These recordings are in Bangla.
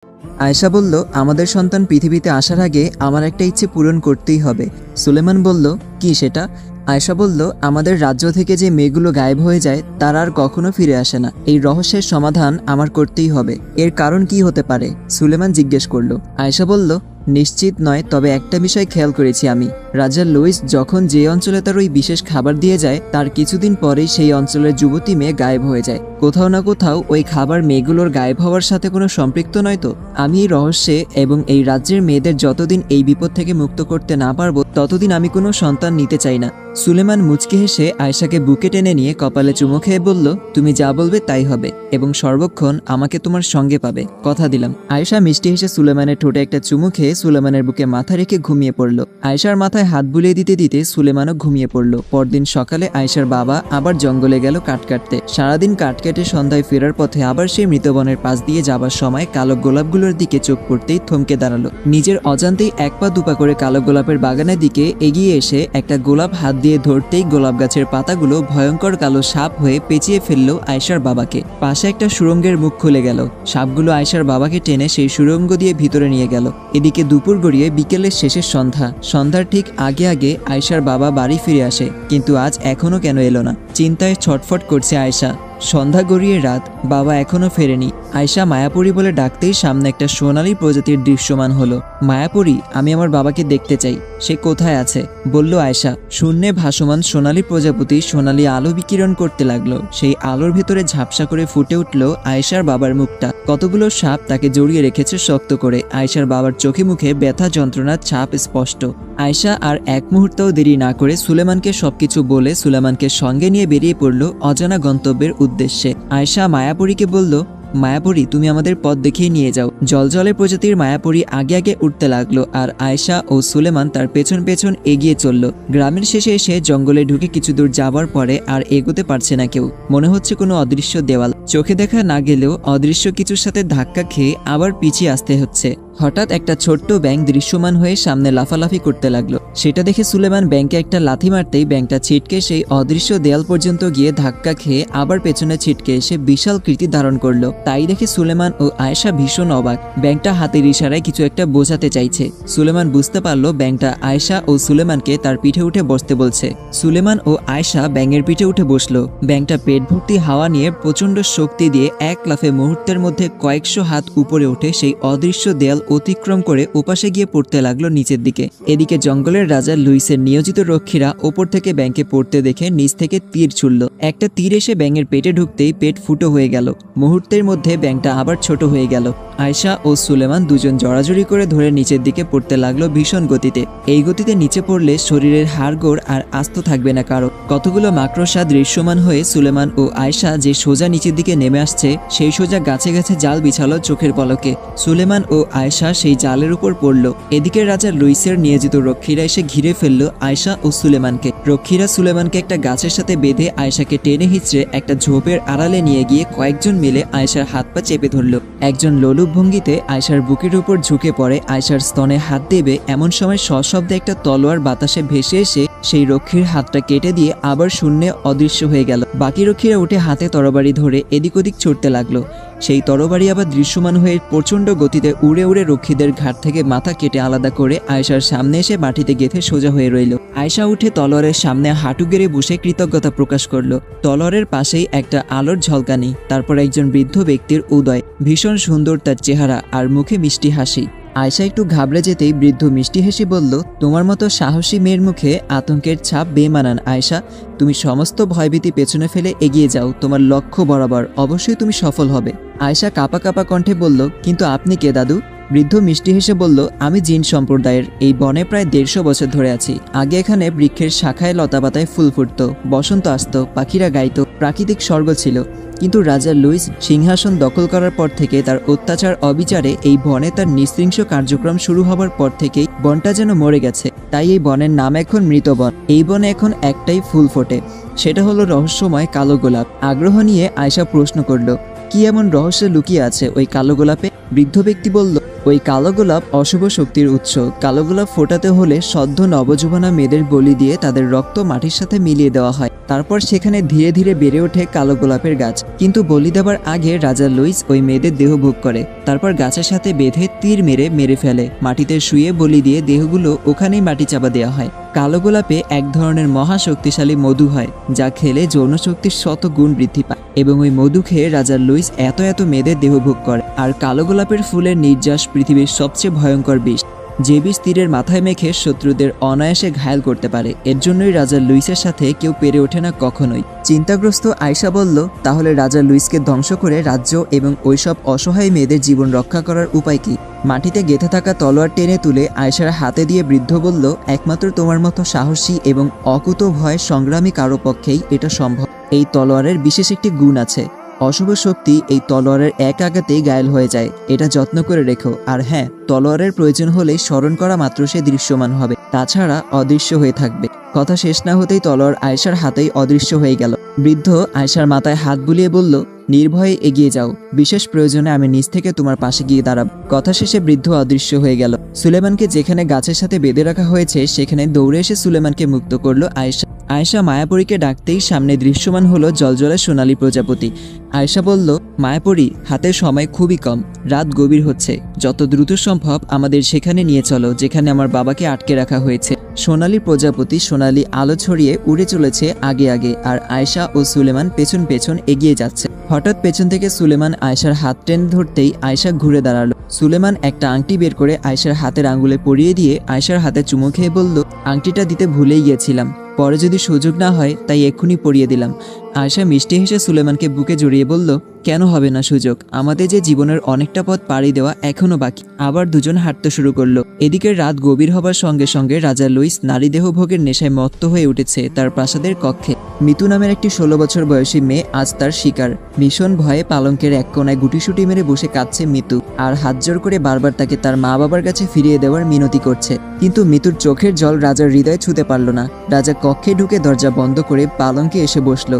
আয়েশা বলল, আমাদের সন্তান পৃথিবীতে আসার আগে আমার একটা ইচ্ছে পূরণ করতেই হবে। সুলেমান বলল, কি সেটা? আয়েশা বলল, আমাদের রাজ্য থেকে যে মেয়েগুলো গায়েব হয়ে যায় তারা আর কখনো ফিরে আসে না। এই রহস্যের সমাধান আমার করতেই হবে। এর কারণ কি হতে পারে? সুলেমান জিজ্ঞেস করল। আয়েশা বলল, নিশ্চিত নয়, তবে একটা বিষয় খেয়াল করেছি আমি। রাজা লুইস যখন যে অঞ্চলে তার ওই বিশেষ খাবার দিয়ে যায় তার কিছুদিন পরেই সেই অঞ্চলের যুবতী মেয়ে গায়েব হয়ে যায়। কোথাও না কোথাও ওই খাবার মেয়েগুলোর গায়েব হওয়ার সাথে কোনো সম্পৃক্ত নয় তো? আমি এই রহস্যে এবং এই রাজ্যের মেয়েদের যতদিন এই বিপদ থেকে মুক্ত করতে না পারবো ততদিন আমি কোনো সন্তান নিতে চাই না। সুলেমান মুচকি হেসে আয়েশাকে বুকে টেনে নিয়ে কপালে চুমো খেয়ে বলল, তুমি যা বলবে তাই হবে এবং সর্বক্ষণ আমাকে তোমার সঙ্গে পাবে, কথা দিলাম। আয়েশা মিষ্টি হেসে সুলেমানের ঠোঁটে একটা চুমু খেয়ে সুলেমানের বুকে মাথা রেখে ঘুমিয়ে পড়ল। আয়েশার মাথায় হাত বুলিয়ে দিতে দিতে সুলেমানও ঘুমিয়ে পড়ল। পরদিন সকালে আয়েশার বাবা আবার জঙ্গলে গেল কাঠ কাটতে। সারাদিন কাঠ কেটে সন্ধ্যায় ফেরার পথে আবার সেই মৃতবনের পাশ দিয়ে যাবার সময় কালো গোলাপগুলোর দিকে চোখ পড়তেই থমকে দাঁড়ালো। নিজের অজান্তেই এক পা দুপা করে কালো গোলাপের বাগানের দিকে এগিয়ে এসে একটা গোলাপ হাত দিয়ে ধরতেই গোলাপ গাছের পাতাগুলো ভয়ঙ্কর কালো সাপ হয়ে পেঁচিয়ে ফেললো আয়েশার বাবাকে। পাশে একটা সুড়ঙ্গের মুখ খুলে গেল। সাপগুলো আয়েশার বাবাকে টেনে সেই সুড়ঙ্গ দিয়ে ভিতরে নিয়ে গেল। এদিকে দুপুর গড়িয়ে বিকেলের শেষের সন্ধ্যার ঠিক আগে আগে আয়েশার বাবা বাড়ি ফিরে আসে, কিন্তু আজ এখনো কেন এলো না? চিন্তায় ছটফট করছে আয়েশা। সন্ধ্যা গড়িয়ে রাত, বাবা এখনো ফেরেনি। আয়েশা মায়াপুরী বলে ডাকতেই সামনে একটা সোনালী প্রজাতির দৃশ্যমান হলো। মায়াপুরী, আমি আমার বাবাকে দেখতে চাই। সে কোথায় আছে? বলল আয়েশা। শূন্যে ভাসমান সোনালী প্রজাপতি সোনালী আলো বিকিরণ করতে লাগলো। সেই আলোর ভেতরে ঝাপসা করে ফুটে উঠল আয়েশার বাবার মুখটা। কতগুলো সাপ তাকে জড়িয়ে রেখেছে শক্ত করে। আয়েশার বাবার চোখে মুখে ব্যথা যন্ত্রণার ছাপ স্পষ্ট। আয়েশা আর এক মুহূর্তও দেরি না করে সুলেমানকে সবকিছু বলে সুলেমানকে সঙ্গে নিয়ে বেরিয়ে পড়ল অজানা গন্তব্যের উদ্দেশ্যে। আয়েশা মায়াপুরীকে বলল, মায়াপুরী, তুমি আমাদের পথ দেখিয়ে নিয়ে যাও। জলজলে প্রজাতির মায়াপুরী আগে আগে উঠতে লাগলো আর আয়েশা ও সুলেমান তার পেছন পেছন এগিয়ে চলল। গ্রামের শেষে এসে জঙ্গলে ঢুকে কিছু দূর যাবার পরে আর এগোতে পারছে না কেউ। মনে হচ্ছে কোনো অদৃশ্য দেওয়াল। চোখে দেখা না গেলেও অদৃশ্য কিছুর সাথে ধাক্কা খেয়ে আবার পিছিয়ে আসতে হচ্ছে। হঠাৎ একটা ছোট্ট ব্যাঙ দৃশ্যমান হয়ে সামনে লাফালাফি করতে লাগলো। সেটা দেখে সুলেমান ব্যাঙকে একটা লাথি মারতেই ব্যাঙটা ছিটকে সেই অদৃশ্য দেয়াল পর্যন্ত গিয়ে ধাক্কা খেয়ে আবার পেছনে ছিটকে এসে বিশাল কৃতি ধারণ করলো। তাই দেখে সুলেমান ও আয়েশা ভীষণ অবাক। ব্যাঙটা হাতের ইশারায় কিছু একটা বোঝাতে চাইছে। সুলেমান বুঝতে পারলো ব্যাঙটা আয়েশা ও সুলেমানকে তার পিঠে উঠে বসতে বলছে। সুলেমান ও আয়েশা ব্যাঙের পিঠে উঠে বসলো। ব্যাঙটা পেট ভর্তি হাওয়া নিয়ে প্রচন্ড শক্তি দিয়ে এক লাফে মুহূর্তের মধ্যে কয়েকশো হাত উপরে উঠে সেই অদৃশ্য দেয়াল অতিক্রম করে ওপাশে গিয়ে পড়তে লাগলো নিচের দিকে। এদিকে জঙ্গলের রাজা লুইসের নিয়োজিত রক্ষীরা ওপর থেকে ব্যাঙকে পড়তে দেখে নিচ থেকে তীর ছুড়ল। একটা তীর এসে ব্যাঙের পেটে ঢুকতেই পেট ফুটো হয়ে গেল। মুহূর্তের মধ্যে ব্যাঙটা আবার ছোট হয়ে গেল। আয়েশা ও সুলেমান দুজন জড়াজড়ি করে ধরে নিচের দিকে পড়তে লাগলো ভীষণ গতিতে। এই গতিতে নিচে পড়লে শরীরের হাড়গোড় আর আস্ত থাকবে না কারো। কতগুলো মাকড়সা দৃশ্যমান হয়ে সুলেমান ও আয়েশা যে সোজা নিচের দিকে নেমে আসছে সেই সোজা গাছে গাছে জাল বিছালো চোখের পলকে। সুলেমান ও আয়েশা সেই জালের উপর পড়ল। এদিকে রাজা লুইসের নিয়োজিত রক্ষীরা এসে ঘিরে ফেললো আয়েশা ও সুলেমানকে। রক্ষীরা সুলেমানকে একটা গাছের সাথে বেঁধে আয়েশাকে টেনে হিঁচড়ে একটা ঝোপের আড়ালে নিয়ে গিয়ে কয়েকজন মিলে আয়েশার হাত পা চেপে ধরল। একজন লোলুপ ভঙ্গিতে আয়েশার বুকের উপর ঝুঁকে পড়ে আয়েশার স্তনে হাত দেবে এমন সময় সশব্দে একটা তলোয়ার বাতাসে ভেসে এসে সেই রক্ষীর হাতটা কেটে দিয়ে আবার শূন্যে অদৃশ্য হয়ে গেল। বাকি রক্ষীরা উঠে হাতে তরবারি ধরে এদিক ওদিক ছুটতে লাগলো। সেই তরবারি আবার দৃশ্যমান হয়ে প্রচন্ড গতিতে উড়ে উড়ে রক্ষীদের ঘাট থেকে মাথা কেটে আলাদা করে আয়েশার সামনে এসে মাটিতে গেঁথে সোজা হয়ে রইল। আয়েশা উঠে তলোয়ারের সামনে হাঁটু গেড়ে বসে কৃতজ্ঞতা প্রকাশ করলো। তলোয়ারের পাশেই একটা আলোর ঝলকানি, তারপর একজন বৃদ্ধ ব্যক্তির উদয়। ভীষণ সুন্দর তার চেহারা আর মুখে মিষ্টি হাসি। আয়েশা একটু ঘাবড়ে যেতেই বৃদ্ধ মিষ্টি হেসে বলল, তোমার মতো সাহসী মেয়ের মুখে আতঙ্কের ছাপ বেমানান আয়েশা। তুমি সমস্ত ভয়ভীতি পেছনে ফেলে এগিয়ে যাও, তোমার লক্ষ্য বরাবর, অবশ্যই তুমি সফল হবে। আয়েশা কাঁপা কাঁপা কণ্ঠে বলল, কিন্তু আপনি কে দাদু? বৃদ্ধ মিষ্টি হেসে বলল, আমি জিন সম্প্রদায়ের। এই বনে প্রায় 150 বছর ধরে আছি। আগে এখানে বৃক্ষের শাখায় লতাপাতায় ফুল ফুটত, বসন্ত আসত, পাখিরা গাইত, প্রাকৃতিক স্বর্গ ছিল। কিন্তু রাজা লুইস সিংহাসন দখল করার পর থেকে তার অত্যাচার অবিচারে এই বনে তার নৃশংস কার্যক্রম শুরু হবার পর থেকেই বনটা যেন মরে গেছে। তাই এই বনের নাম এখন মৃত বন। এই বনে এখন একটাই ফুল ফোটে, সেটা হলো রহস্যময় কালো গোলাপ। আগ্রহ নিয়ে আয়েশা প্রশ্ন করল, কি এমন রহস্য লুকিয়ে আছে ওই কালো গোলাপে? বৃদ্ধ ব্যক্তি বলল, ওই কালো গোলাপ অশুভ শক্তির উৎস। কালো গোলাপ ফোটাতে হলে সদ্য নবযুবনা মেয়েদের বলি দিয়ে তাদের রক্ত মাটির সাথে মিলিয়ে দেওয়া হয়। তারপর সেখানে ধীরে ধীরে বেড়ে ওঠে কালো গোলাপের গাছ। কিন্তু বলি দেওয়ার আগে রাজা লুইস ওই মেয়েদের দেহ ভোগ করে, তারপর গাছের সাথে বেঁধে তীর মেরে ফেলে। মাটিতে শুয়ে বলি দিয়ে দেহগুলো ওখানেই মাটি চাপা দেওয়া হয়। কালো গোলাপে এক ধরনের মহা শক্তিশালী মধু হয়, যা খেলে যৌন শক্তির 100 গুণ বৃদ্ধি পায়, এবং ওই মধু খেয়ে রাজা লুইস এত মেয়েদের দেহ ভোগ করে। আর কালো গোলাপের ফুলের নির্যাস পৃথিবীর সবচেয়ে ভয়ঙ্কর বিষ, যে বিষ তীরের মাথায় মেখে শত্রুদের অনায়াসে ঘায়েল করতে পারে। এর জন্যই রাজা লুইসের সাথে কেউ পেরে ওঠে না কখনোই। চিন্তাগ্রস্ত আয়শা বলল, তাহলে রাজা লুইসকে ধ্বংস করে রাজ্য এবং ওইসব অসহায় মেয়েদের জীবন রক্ষা করার উপায় কি? মাটিতে গেঁথে থাকা তলোয়ার টেনে তুলে আয়শার হাতে দিয়ে বৃদ্ধ বলল, একমাত্র তোমার মতো সাহসী এবং অকুত ভয় সংগ্রামী কারো পক্ষেই এটা সম্ভব। এই তলোয়ারের বিশেষ একটি গুণ আছে, অশুভ শক্তি এই তলোয়ারের এক আঘাতেই ঘায়েল হয়ে যায়। এটা যত্ন করে রেখো। আর হ্যাঁ, তলোয়ারের প্রয়োজন হলে স্মরণ করা মাত্র সে দৃশ্যমান হবে, তাছাড়া অদৃশ্য হয়ে থাকবে। কথা শেষ না হতেই তলোয়ার আয়শার হাতেই অদৃশ্য হয়ে গেল। বৃদ্ধ আয়শার মাথায় হাত বুলিয়ে বলল, নির্ভয়ে এগিয়ে যাও, বিশেষ প্রয়োজনে আমি নিজ থেকে তোমার পাশে গিয়ে দাঁড়াব। কথা শেষে বৃদ্ধ অদৃশ্য হয়ে গেল। সুলেমানকে যেখানে গাছের সাথে বেঁধে রাখা হয়েছে সেখানে দৌড়ে এসে সুলেমানকে মুক্ত করলো আয়শা। আয়শা মায়াপরীকে ডাকতেই সামনে দৃশ্যমান হলো জলজলে সোনালী প্রজাপতি। আয়শা বলল, মায়াপরী, হাতের সময় খুবই কম, রাত গভীর হচ্ছে, যত দ্রুত সম্ভব আমাদের সেখানে নিয়ে চলো যেখানে আমার বাবাকে আটকে রাখা হয়েছে। সোনালী প্রজাপতি সোনালী আলো ছড়িয়ে উড়ে চলেছে আগে আগে, আর আয়শা ও সুলেমান পেছন পেছন এগিয়ে যাচ্ছে। হঠাৎ পেছন থেকে সুলেমান আয়শার হাত টেনে ধরতেই আয়শা ঘুরে দাঁড়ালো। সুলেমান একটা আংটি বের করে আয়শার হাতের আঙ্গুলে পরিয়ে দিয়ে আয়শার হাতে চুমু খেয়ে বলল, আংটিটা দিতে ভুলেই গিয়েছিলাম, পরে যদি সুযোগ না হয় তাই এক্ষুনি পরিয়ে দিলাম। আয়শা মিষ্টি হেসে সুলেমানকে বুকে জড়িয়ে বলল, কেন হবে না সুযোগ? আমাদের যে জীবনের অনেকটা পথ পাড়ি দেওয়া এখনো বাকি। আবার দুজন হাঁটতে শুরু করলো। এদিকে রাত গভীর হবার সঙ্গে সঙ্গে রাজা লুইস নারী দেহ ভোগের নেশায় মত্ত হয়ে উঠেছে তার প্রাসাদের কক্ষে। মিতু নামের একটি 16 বছর বয়সী মেয়ে আজ তার শিকার। ভীষণ ভয়ে পালঙ্কের এক কোনায় গুটিসুটি মেরে বসে কাঁদছে মিতু, আর হাত জোর করে বারবার তাকে তার মা বাবার কাছে ফিরিয়ে দেওয়ার মিনতি করছে। কিন্তু মিতুর চোখের জল রাজার হৃদয় ছুঁতে পারল না। রাজা কক্ষে ঢুকে দরজা বন্ধ করে পালঙ্কে এসে বসলো।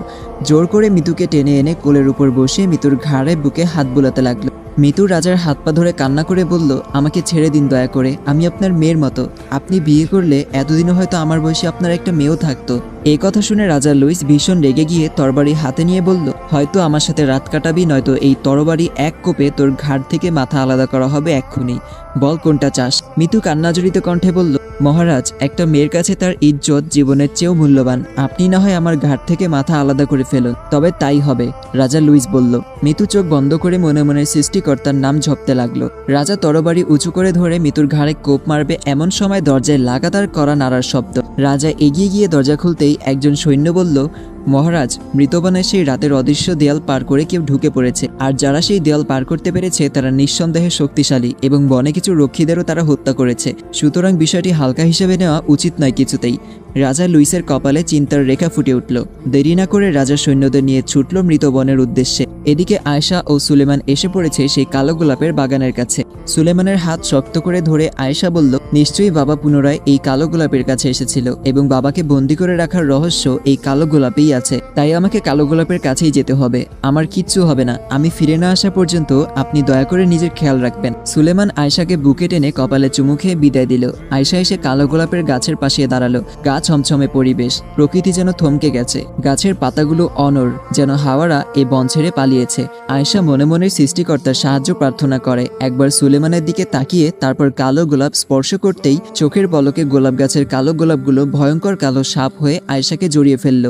জোর করে মিতুকে টেনে এনে কোলের উপর বসিয়ে মিতুর ঘাড়ে বুকে হাত বুলাতে লাগলো। মিতু রাজার হাত পা ধরে কান্না করে বলল, আমাকে ছেড়ে দিন দয়া করে, আমি আপনার মেয়ের মতো। আপনি বিয়ে করলে এতদিনে হয়তো আমার বয়সে আপনার একটা মেয়েও থাকতো। এই কথা শুনে রাজা লুইস ভীষণ রেগে গিয়ে তরবারি হাতে নিয়ে বলল, হয়তো আমার সাথে রাত কাটাবি, নয়তো এই তরবারি এক কোপে তোর ঘাড় থেকে মাথা আলাদা করা হবে এক্ষুনি। বল কোনটা চাস? মিতু কান্নাজড়িত কণ্ঠে বলল, মহারাজ, একটা মেয়ের কাছে তার ইজ্জত জীবনের চেয়েও মূল্যবান। আপনি না হয় আমার ঘাড় থেকে মাথা আলাদা করে ফেলুন, তবে তাই হবে, রাজা লুইস বলল। মিতু চোখ বন্ধ করে মনে মনে সৃষ্টিকর্তার নাম জপতে লাগলো। রাজা তরবারি উঁচু করে ধরে মিতুর ঘাড়ে কোপ মারবে এমন সময় দরজায় লাগাতার কড়া নাড়ার শব্দ। রাজা এগিয়ে গিয়ে দরজা খুলতেই একজন সৈন্য বলল, মহারাজ, মৃতবানের সেই রাতের অদৃশ্য দেয়াল পার করে কেউ ঢুকে পড়েছে, আর যারা সেই দেয়াল পার করতে পেরেছে তারা নিঃসন্দেহে শক্তিশালী, এবং বনে কিছু রক্ষীদেরও তারা হত্যা করেছে। সুতরাং বিষয়টি হালকা হিসেবে নেওয়া উচিত নয় কিছুতেই। রাজা লুইসের কপালে চিন্তার রেখা ফুটে উঠল। দেরি না করে রাজা সৈন্যদের নিয়ে ছুটল মৃত বনের উদ্দেশ্যে। এদিকে আয়শা ও সুলেমান এসে পড়েছে সেই কালো গোলাপের বাগানের কাছে। সুলেমানের হাত শক্ত করে ধরে আয়শা বলল, নিশ্চয়ই বাবা পুনরায় এই কালো গোলাপের কাছে এসেছিল, এবং বাবাকে বন্দি করে রাখার রহস্য এই কালো গোলাপেই আছে। তাই আমাকে কালো গোলাপের কাছেই যেতে হবে। আমার কিচ্ছু হবে না, আমি ফিরে না আসা পর্যন্ত আপনি দয়া করে নিজের খেয়াল রাখবেন। সুলেমান আয়শাকে বুকে টেনে কপালে চুমু খেয়ে বিদায় দিল। আয়শা এসে কালো গোলাপের গাছের পাশে দাঁড়ালো। গা ছমছমে পরিবেশ, প্রকৃতি যেন থমকে গেছে। গাছের পাতাগুলো অনড়, যেন হাওয়ারা এ বন ছেড়ে পালিয়েছে। আয়শা মনে মনে সৃষ্টিকর্তার সাহায্য প্রার্থনা করে। একবার সুলেমানের দিকে তাকিয়ে তারপর কালো গোলাপ স্পর্শ করতেই চোখের পলকে গোলাপ গাছের কালো গোলাপগুলো ভয়ঙ্কর কালো সাপ হয়ে আয়শাকে জড়িয়ে ফেলল।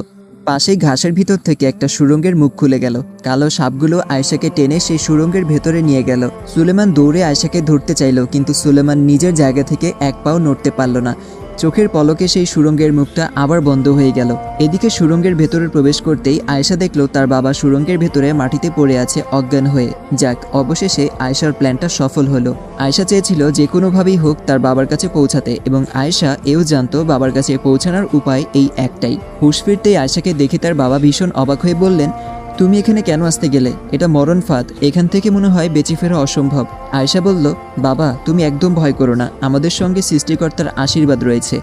পাশেই ঘাসের ভিতর থেকে একটা সুড়ঙ্গের মুখ খুলে গেল। কালো সাপগুলো আয়শাকে টেনে সেই সুড়ঙ্গের ভেতরে নিয়ে গেল। সুলেমান দৌড়ে আয়শাকে ধরতে চাইল, কিন্তু সুলেমান নিজের জায়গা থেকে এক পাও নড়তে পারল না। চোখের পলকে সেই সুড়ঙ্গের মুখটা আবার বন্ধ হয়ে গেল। এদিকে সুড়ঙ্গের ভেতরে প্রবেশ করতেই আয়শা দেখল তার বাবা সুড়ঙ্গের ভেতরে মাটিতে পড়ে আছে অজ্ঞান হয়ে। যাক, অবশেষে আয়শার প্ল্যানটা সফল হলো। আয়শা চেয়েছিল যে কোনোভাবেই হোক তার বাবার কাছে পৌঁছাতে, এবং আয়শা এও জানতো বাবার কাছে পৌঁছানোর উপায় এই একটাই। হুঁশ ফিরতেই আয়শাকে দেখে তার বাবা ভীষণ অবাক হয়ে বললেন, তুমি এখানে কেন আসতে গেলে? এটা মরণ ফাঁদ, এখান থেকে মনে হয় বেঁচে ফেরা অসম্ভব। আয়শা বলল, বাবা, তুমি একদম ভয় করো না, আমাদের সঙ্গে সৃষ্টিকর্তার আশীর্বাদ রয়েছে।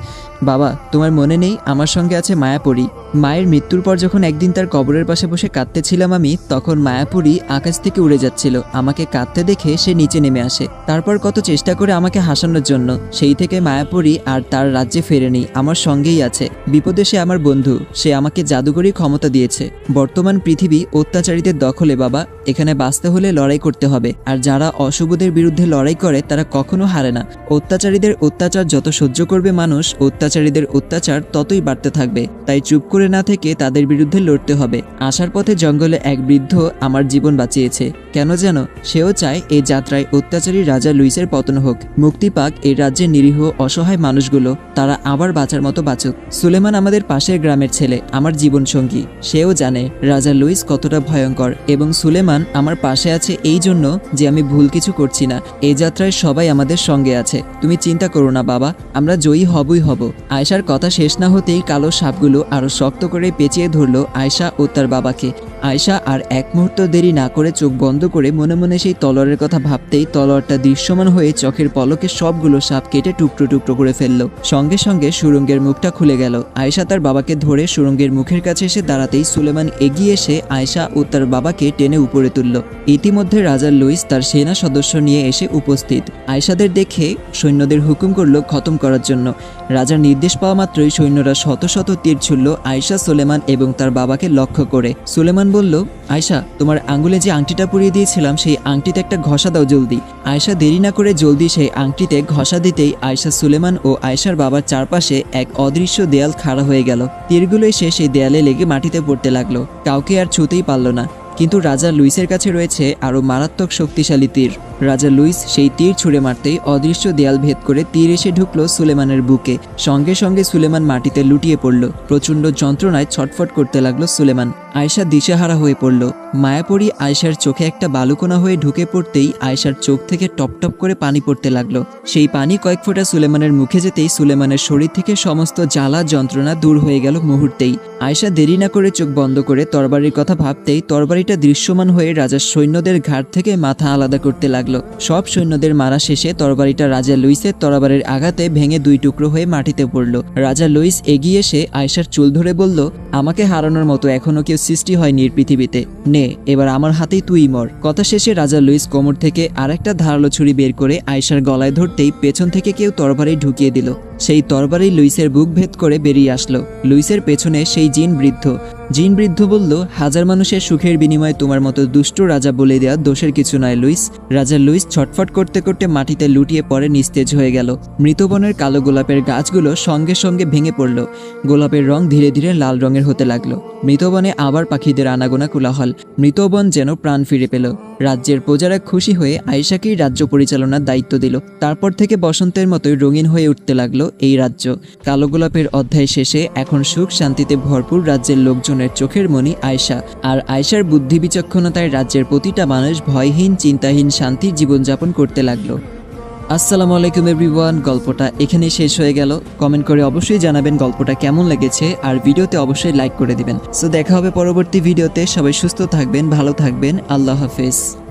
বাবা, তোমার মনে নেই আমার সঙ্গে আছে মায়াপরী? মায়ের মৃত্যুর পর যখন একদিন তার কবরের পাশে বসে কাঁদতেছিলাম আমি, তখন মায়াপুরী আকাশ থেকে উড়ে যাচ্ছিল। আমাকে কাঁদতে দেখে সে নিচে নেমে আসে। তারপর কত চেষ্টা করে আমাকে হাসানোর জন্য। সেই থেকে মায়াপুরী আর তার রাজ্যে ফেরেনি, আমার সঙ্গেই আছে। বিপদে সে আমার বন্ধু, সে আমাকে জাদুকরী ক্ষমতা দিয়েছে। বর্তমান পৃথিবী অত্যাচারীদের দখলে বাবা, এখানে বাঁচতে হলে লড়াই করতে হবে। আর যারা অশুভদের বিরুদ্ধে লড়াই করে তারা কখনো হারে না। অত্যাচারীদের অত্যাচার যত সহ্য করবে মানুষ, অত্যাচারীদের অত্যাচার ততই বাড়তে থাকবে। তাই চুপ করে না থেকে তাদের বিরুদ্ধে লড়তে হবে। আসার পথে জঙ্গলে এক বৃদ্ধ আমার জীবন বাঁচিয়েছে। কেন যেন সেও চায় এই যাত্রায় অত্যাচারী রাজা লুইসের পতন হোক, মুক্তি পাক এই রাজ্যের নিরীহ অসহায় মানুষগুলো, তারা আবার বাঁচার মতো বাঁচুক। সুলেমান আমাদের পাশের গ্রামের ছেলে, আমার জীবন সঙ্গী। সেও জানে রাজা লুইস কতটা ভয়ঙ্কর, এবং সুলেমান আমার পাশে আছে এই জন্য যে আমি ভুল কিছু করছি না। এই যাত্রায় সবাই আমাদের সঙ্গে আছে। তুমি চিন্তা করো না বাবা, আমরা জয়ী হবই হব। আয়েশার কথা শেষ না হতেই কালো সাপগুলো আরো শক্ত করে পেঁচিয়ে ধরলো আয়েশা ও তার বাবাকে। আয়েশা আর এক মুহূর্ত দেরি না করে চোখ বন্ধ করে মনে মনে সেই তলোয়ারের কথা ভাবতেই তলোয়ারটা দৃশ্যমান হয়ে চোখের পলকে সবগুলো সাপ কেটে টুকরো টুকরো করে ফেললো। সঙ্গে সঙ্গে সুরঙ্গের মুখটা খুলে গেল। আয়েশা তার বাবাকে ধরে সুরঙ্গের মুখের কাছে এসে দাঁড়াতেই সুলেমান এগিয়ে এসে আয়েশা ও তার বাবাকে টেনে উপরে তুলল। ইতিমধ্যে রাজা লুইস তার সেনা সদস্য নিয়ে এসে উপস্থিত। আয়েশাদের দেখে সৈন্যদের হুকুম করলো খতম করার জন্য। রাজার নির্দেশ পাওয়া মাত্রই সৈন্যরা শত শত তীর ছুড়ল আয়েশা, সুলেমান এবং তার বাবাকে লক্ষ্য করে। সুলেমান বলল, আয়েশা, তোমার আঙ্গুলে যে আংটিটা পরিয়ে দিয়েছিলাম সেই আংটিতে একটা ঘষা দাও জলদি। আয়েশা দেরি না করে জলদি সেই আংটিতে ঘষা দিতেই আয়েশা, সুলেমান ও আয়েশার বাবার চারপাশে এক অদৃশ্য দেয়াল খাড়া হয়ে গেল। তীরগুলো এসে সেই দেয়ালে লেগে মাটিতে পড়তে লাগলো। কাউকে আর ছুঁতেই পারল না। কিন্তু রাজা লুইসের কাছে রয়েছে আরও মারাত্মক শক্তিশালী তীর। রাজা লুইস সেই তীর ছুঁড়ে মারতেই অদৃশ্য দেয়াল ভেদ করে তীর এসে ঢুকলো সুলেমানের বুকে। সঙ্গে সঙ্গে সুলেমান মাটিতে লুটিয়ে পড়ল। প্রচণ্ড যন্ত্রণায় ছটফট করতে লাগলো সুলেমান। আয়েশা দিশেহারা হয়ে পড়ল। মায়াপরী আয়েশার চোখে একটা বালুকণা হয়ে ঢুকে পড়তেই আয়েশার চোখ থেকে টপ টপ করে পানি পড়তে লাগলো। সেই পানি কয়েক ফোঁটা সুলেমানের মুখে যেতেই সুলেমানের শরীর থেকে সমস্ত জ্বালা যন্ত্রণা দূর হয়ে গেল মুহূর্তেই। আয়েশা দেরি না করে চোখ বন্ধ করে তরবারির কথা ভাবতেই তরবারিটা দৃশ্যমান হয়ে রাজার সৈন্যদের ঘাট থেকে মাথা আলাদা করতে লাগলো। সব সৈন্যদের মারা শেষে তরবারিটা রাজা লুইসের তরবারির আঘাতে ভেঙে দুই টুকরো হয়ে মাটিতে পড়ল। রাজা লুইস এগিয়ে এসে আয়েশার চুল ধরে বলল, আমাকে হারানোর মতো এখনো কেউ সৃষ্টি হয়নি এর পৃথিবীতে। নে, এবার আমার হাতেই তুই মর। কথা শেষে রাজা লুইস কোমর থেকে আরেকটা ধারালো ছুরি বের করে আয়েশার গলায় ধরতেই পেছন থেকে কেউ তরবারি ঢুকিয়ে দিল। সেই তরবারি লুইসের বুক ভেদ করে বেরিয়ে আসলো। লুইসের পেছনে সেই জিন বৃদ্ধ। জিন বৃদ্ধ বলল, হাজার মানুষের সুখের বিনিময়ে তোমার মতো দুষ্ট রাজা বলে দেওয়া দোষের কিছু নয় লুইস। রাজা লুইস ছটফট করতে করতে মাটিতে লুটিয়ে পড়ে নিস্তেজ হয়ে গেল। মৃতবনের কালো গোলাপের গাছগুলো সঙ্গে সঙ্গে ভেঙে পড়ল। গোলাপের রং ধীরে ধীরে লাল রঙের হতে লাগলো। মৃতবনে আবার পাখিদের আনাগোনা কোলাহল। মৃতবন যেন প্রাণ ফিরে পেল। রাজ্যের প্রজারা খুশি হয়ে আয়েশাকেই রাজ্য পরিচালনার দায়িত্ব দিল। তারপর থেকে বসন্তের মতোই রঙিন হয়ে উঠতে লাগলো এই রাজ্য। কালো গোলাপের অধ্যায় শেষে এখন সুখ শান্তিতে ভরপুর রাজ্যের লোকজনের চোখের মণি আয়েশা। আর আয়েশার বুদ্ধি বিচক্ষণতায় রাজ্যের প্রতিটা মানুষ ভয়হীন চিন্তাহীন শান্তির জীবনযাপন করতে লাগলো। আসসালামু আলাইকুম এভরিওয়ান, গল্পটা এখানেই শেষ হয়ে গেল। কমেন্ট করে অবশ্যই জানাবেন গল্পটা কেমন লেগেছে, আর ভিডিওতে অবশ্যই লাইক করে দিবেন। সো দেখা হবে পরবর্তী ভিডিওতে। সবাই সুস্থ থাকবেন, ভালো থাকবেন। আল্লাহ হাফেজ।